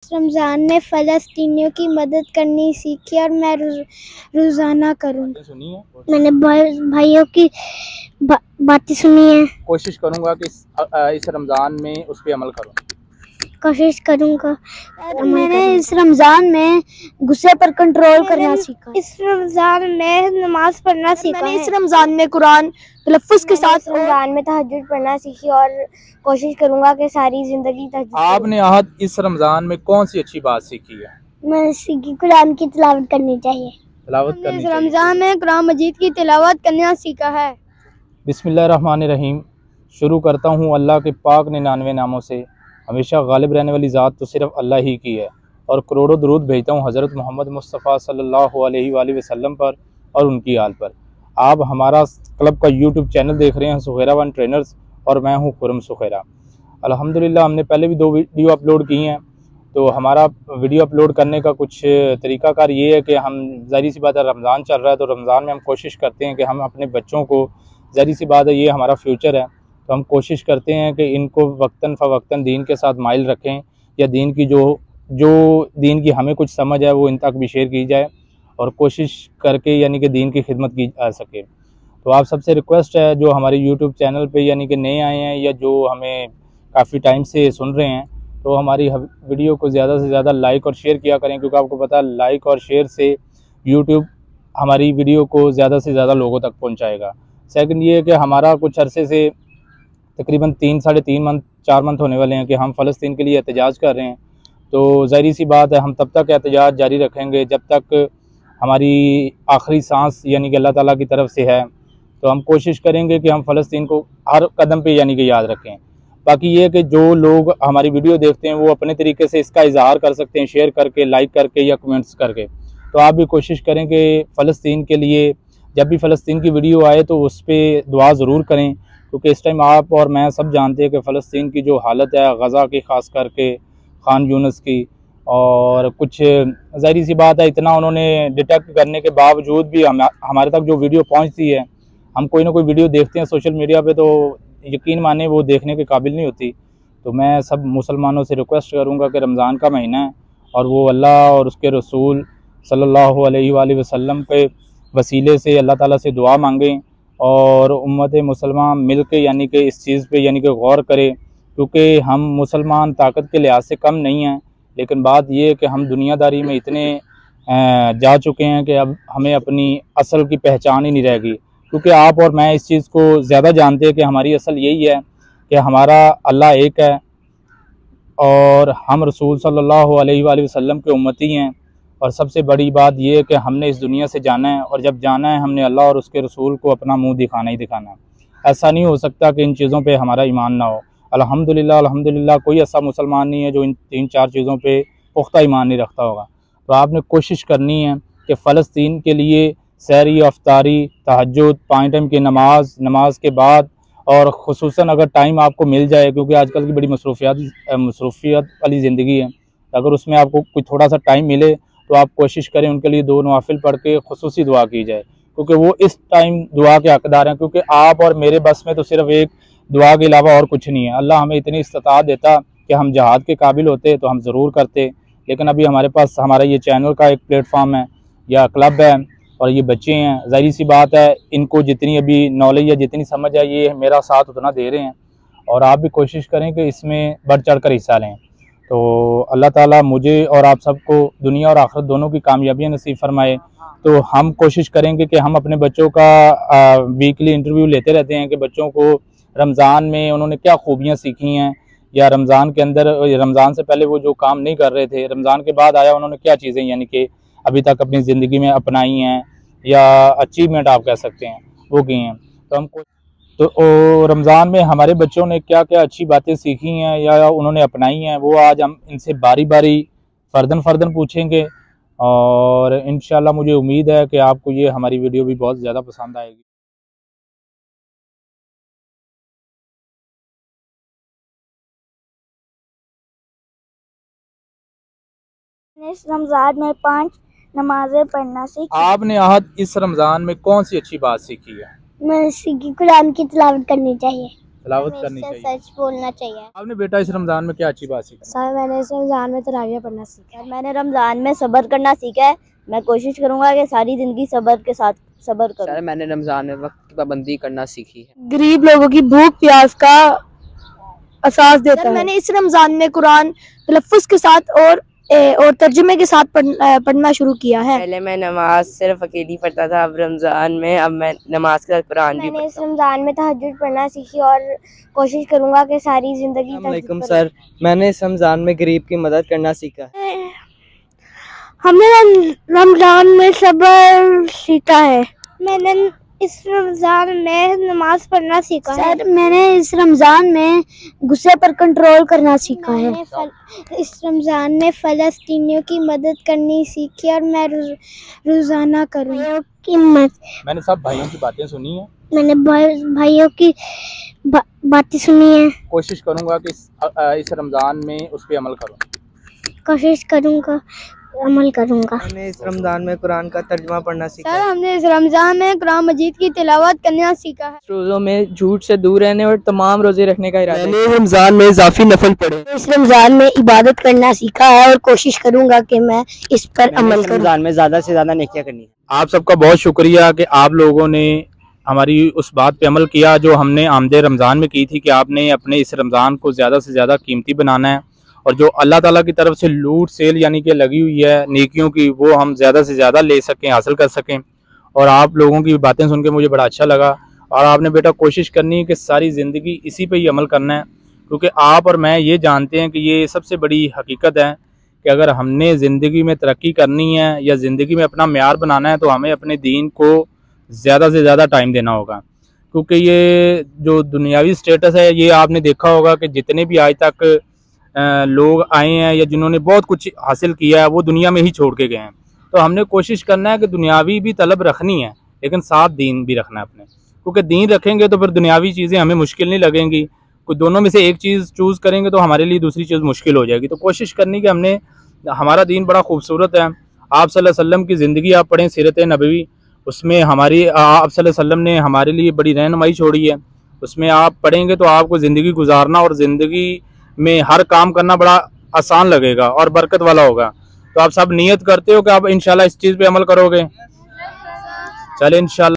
रमज़ान में फ़लस्तीनियों की मदद करनी सीखी और मैं रोज़ाना करूँगा। मैंने भाइयों की बातें सुनी है। कोशिश करूँगा कि इस रमज़ान में उस पर अमल करूँ। कोशिश करूँगा। मैंने इस रमज़ान में गुस्से पर कंट्रोल करना सीखा। इस रमज़ान में नमाज पढ़ना सीखा। मैंने इस रमज़ान में कुरान तलफ़्फ़ुज़ के साथ रमज़ान में तहज्जुद पढ़ना सीखी और कोशिश करूँगा कि सारी ज़िंदगी तहज्जुद। आपने आज इस रमज़ान में कौन सी अच्छी बात सीखी है? मैं सीखी कुरान की तिलावत करनी चाहिए। तिलावत करनी चाहिए। रमज़ान में कुरान मजीद की तिलावत करना सीखा है। बिस्मिल्लाहिर्रहमानिर्रहीम। शुरू करता हूँ अल्लाह के पाक 99 नामों से। हमेशा गालिब रहने वाली ज़ात तो सिर्फ़ अल्लाह ही की है और करोड़ों दुरूद भेजता हूँ हज़रत मोहम्मद मुस्तफ़ा सल्लल्लाहु अलैहि वसल्लम पर और उनकी आल पर। आप हमारा क्लब का यूट्यूब चैनल देख रहे हैं सुखैरा वन ट्रेनर्स और मैं हूँ खुरम सुखैरा। अल्हम्दुलिल्लाह हमने पहले भी 2 वीडियो अपलोड की हैं। तो हमारा वीडियो अपलोड करने का कुछ तरीक़ाकार ये है कि हम ज़ाहिर सी बात है रमज़ान चल रहा है तो रमज़ान में हम कोशिश करते हैं कि हम अपने बच्चों को, ज़ाहिर सी बात है ये हमारा फ्यूचर है, तो हम कोशिश करते हैं कि इनको वक्तन फ़वक्तन दीन के साथ माइल रखें या दीन की जो दीन की हमें कुछ समझ है वो इन तक भी शेयर की जाए और कोशिश करके यानी कि दीन की खिदमत की जा सके। तो आप सबसे रिक्वेस्ट है जो हमारे यूट्यूब चैनल पे यानी कि नए आए हैं या जो हमें काफ़ी टाइम से सुन रहे हैं तो हमारी वीडियो को ज़्यादा से ज़्यादा लाइक और शेयर किया करें, क्योंकि आपको पता है लाइक और शेयर से यूट्यूब हमारी वीडियो को ज़्यादा से ज़्यादा लोगों तक पहुंचाएगा। सेकंड ये है कि हमारा कुछ अरसे से तकरीबन 3 साढ़े 3 मंथ 4 मंथ होने वाले हैं कि हम फ़लस्तीन के लिए एहतजाज कर रहे हैं। तो ज़ाहिर सी बात है हम तब तक एहतजाज जारी रखेंगे जब तक हमारी आखिरी सांस यानी कि अल्लाह ताला की तरफ से है। तो हम कोशिश करेंगे कि हम फ़लस्तीन को हर कदम पे यानी कि याद रखें। बाकी ये है कि जो लोग हमारी वीडियो देखते हैं वो अपने तरीके से इसका इज़हार कर सकते हैं, शेयर करके, लाइक करके या कमेंट्स करके। तो आप भी कोशिश करें कि फ़लस्तीन के लिए जब भी फ़लस्तीन की वीडियो आए तो उस पर दुआ ज़रूर करें, क्योंकि इस टाइम आप और मैं सब जानते हैं कि फ़लस्तीन की जो हालत है गज़ा की, ख़ास करके खान यूनिस की, और कुछ ज़ाहिर सी बात है इतना उन्होंने डिटेक्ट करने के बावजूद भी हमारे तक जो वीडियो पहुंचती है, हम कोई ना कोई वीडियो देखते हैं सोशल मीडिया पे तो यकीन माने वो देखने के काबिल नहीं होती। तो मैं सब मुसलमानों से रिक्वेस्ट करूँगा कि रमज़ान का महीना है और वो अल्लाह और उसके रसूल सल्लल्लाहु अलैहि वसल्लम के वसीले से अल्लाह ताला से दुआ मांगें और उम्मत मुसलमान मिल के यानी कि इस चीज़ पे यानी कि गौर करें, क्योंकि हम मुसलमान ताकत के लिहाज से कम नहीं हैं, लेकिन बात ये है कि हम दुनियादारी में इतने जा चुके हैं कि अब हमें अपनी असल की पहचान ही नहीं रहेगी। क्योंकि आप और मैं इस चीज़ को ज़्यादा जानते हैं कि हमारी असल यही है कि हमारा अल्लाह एक है और हम रसूल सल्लल्लाहु अलैहि वसल्लम के उम्मती हैं। और सबसे बड़ी बात यह है कि हमने इस दुनिया से जाना है और जब जाना है हमने अल्लाह और उसके रसूल को अपना मुंह दिखाना ही दिखाना है। ऐसा नहीं हो सकता कि इन चीज़ों पे हमारा ईमान ना हो। अल्हम्दुलिल्लाह अल्हम्दुलिल्लाह कोई ऐसा मुसलमान नहीं है जो इन 3-4 चीज़ों पे पुख्ता ईमान नहीं रखता होगा। तो आपने कोशिश करनी है कि फ़लस्तीन के लिए सहरी, अफ्तारी, तहज्जुद, 5 टाइम की नमाज के बाद और ख़ुसूसन अगर टाइम आपको मिल जाए, क्योंकि आजकल की बड़ी मसरूफ़ियत वाली ज़िंदगी है, अगर उसमें आपको कोई थोड़ा सा टाइम मिले तो आप कोशिश करें उनके लिए 2 नवाफिल पढ़ के खुसूसी दुआ की जाए, क्योंकि वो इस टाइम दुआ के हकदार हैं। क्योंकि आप और मेरे बस में तो सिर्फ एक दुआ के अलावा और कुछ नहीं है। अल्लाह हमें इतनी इस्तिताअत देता कि हम जहाद के काबिल होते तो हम ज़रूर करते, लेकिन अभी हमारे पास हमारा ये चैनल का एक प्लेटफॉर्म है या क्लब है और ये बच्चे हैं, ज़ाहिर सी बात है इनको जितनी अभी नॉलेज या जितनी समझ है ये मेरा साथ उतना दे रहे हैं और आप भी कोशिश करें कि इसमें बढ़ चढ़ कर हिस्सा लें। तो अल्लाह ताला मुझे और आप सबको दुनिया और आखिरत दोनों की कामयाबियाँ नसीब फरमाए। तो हम कोशिश करेंगे कि हम अपने बच्चों का वीकली इंटरव्यू लेते रहते हैं कि बच्चों को रमज़ान में उन्होंने क्या खूबियाँ सीखी हैं या रमज़ान के अंदर, रमज़ान से पहले वो जो काम नहीं कर रहे थे, रमज़ान के बाद आया उन्होंने क्या चीज़ें यानी कि अभी तक अपनी ज़िंदगी में अपनाई हैं या अचीवमेंट आप कह सकते हैं वो की हैं। तो हमको तो रमज़ान में हमारे बच्चों ने क्या क्या अच्छी बातें सीखी हैं या उन्होंने अपनाई हैं वो आज हम इनसे बारी बारी फ़र्दन पूछेंगे और इंशाल्लाह मुझे उम्मीद है कि आपको ये हमारी वीडियो भी बहुत ज़्यादा पसंद आएगी। इस रमज़ान में 5 नमाजें पढ़ना सीखी। आपने आज इस रमज़ान में कौन सी अच्छी बात सीखी है? मैं सीखी कुरान की तिलावत करनी चाहिए। तिलावत करनी चाहिए। सच बोलना चाहिए। आपने बेटा इस रमज़ान में क्या अच्छी बात सीखी? सर मैंने इस रमज़ान में तरावियाँ पढ़ना सीखा है। मैंने रमज़ान में सब्र करना सीखा है। मैं कोशिश करूँगा कि सारी ज़िंदगी सब्र के साथ सब्र करूँ। सर मैंने रमज़ान में वक्त की पाबंदी करना सीखी है। गरीब लोगों की भूख प्यास का एहसास देता है। मैंने इस रमज़ान में कुरान तलफ़्फ़ुज़ के साथ और तर्जुमे के साथ पढ़ना शुरू किया है। पहले मैं नमाज सिर्फ अकेली पढ़ता था, अब रमज़ान में अब मैं नमाज के साथ कुरान भी मैंने इस रमज़ान में तहज्जुद पढ़ना सीखी और कोशिश करूँगा कि सारी ज़िंदगी अस्सलामुअलैकुम सर, मैंने इस रमज़ान में गरीब की मदद करना सीखा है। हमने रमज़ान में सब्र सीखा है। मैंने इस रमज़ान में नमाज पढ़ना सीखा है। सर मैंने इस रमज़ान में गुस्से पर कंट्रोल करना सीखा है। इस रमज़ान में फ़लस्तीनियों की मदद करनी सीखी और मैं रोज़ाना करूँ की मैंने सब भाइयों की बातें सुनी है। मैंने भाइयों की बातें सुनी है। कोशिश करूँगा कि इस रमज़ान में उस पर अमल करूँ। कोशिश करूँगा अमल करूँगा। मैंने इस रमज़ान में कुरान का तर्जुमा पढ़ना सीखा सर हमने इस रमज़ान में कुरान मजीद की तिलावत करना सीखा है। रोज़ों में झूठ से दूर रहने और तमाम रोजे रखने का इरादा। मैंने रमज़ान में इजाफी नफल पढ़े। इस रमज़ान में इबादत करना सीखा है और कोशिश करूँगा कि मैं इस पर अमल करूँ। रमज़ान में ज़्यादा से ज़्यादा नेकियां करनी है। आप सबका बहुत शुक्रिया कि आप लोगों ने हमारी उस बात पे अमल किया जो हमने आमदे रमज़ान में की थी कि आपने अपने इस रमज़ान को ज़्यादा से ज़्यादा कीमती बनाना है और जो अल्लाह ताला की तरफ से लूट सेल यानी कि लगी हुई है नेकियों की, वो हम ज़्यादा से ज़्यादा ले सकें, हासिल कर सकें। और आप लोगों की बातें सुन के मुझे बड़ा अच्छा लगा। और आपने बेटा कोशिश करनी है कि सारी ज़िंदगी इसी पे ही अमल करना है, क्योंकि आप और मैं ये जानते हैं कि ये सबसे बड़ी हकीकत है कि अगर हमने ज़िंदगी में तरक्की करनी है या ज़िंदगी में अपना मेयार बनाना है तो हमें अपने दीन को ज़्यादा से ज़्यादा टाइम देना होगा। क्योंकि ये जो दुनियावी स्टेटस है, ये आपने देखा होगा कि जितने भी आज तक लोग आए हैं या जिन्होंने बहुत कुछ हासिल किया है वो दुनिया में ही छोड़ के गए हैं। तो हमने कोशिश करना है कि दुनियावी भी तलब रखनी है लेकिन साथ दीन भी रखना है अपने, क्योंकि दीन रखेंगे तो फिर दुनियावी चीज़ें हमें मुश्किल नहीं लगेंगी। कोई दोनों में से एक चीज़ चूज़ करेंगे तो हमारे लिए दूसरी चीज़ मुश्किल हो जाएगी। तो कोशिश करनी कि हमने, हमारा दीन बड़ा खूबसूरत है। आप सल्लल्लाहु अलैहि वसल्लम की ज़िंदगी आप पढ़ें, सीरत नबवी, उसमें हमारी आप सल्लल्लाहु अलैहि वसल्लम ने हमारे लिए बड़ी रहनुमाई छोड़ी है। उसमें आप पढ़ेंगे तो आपको ज़िंदगी गुजारना और ज़िंदगी में हर काम करना बड़ा आसान लगेगा और बरकत वाला होगा। तो आप सब नियत करते हो कि आप इंशाल्लाह इस चीज़ पे अमल करोगे। चले इंशाल्लाह।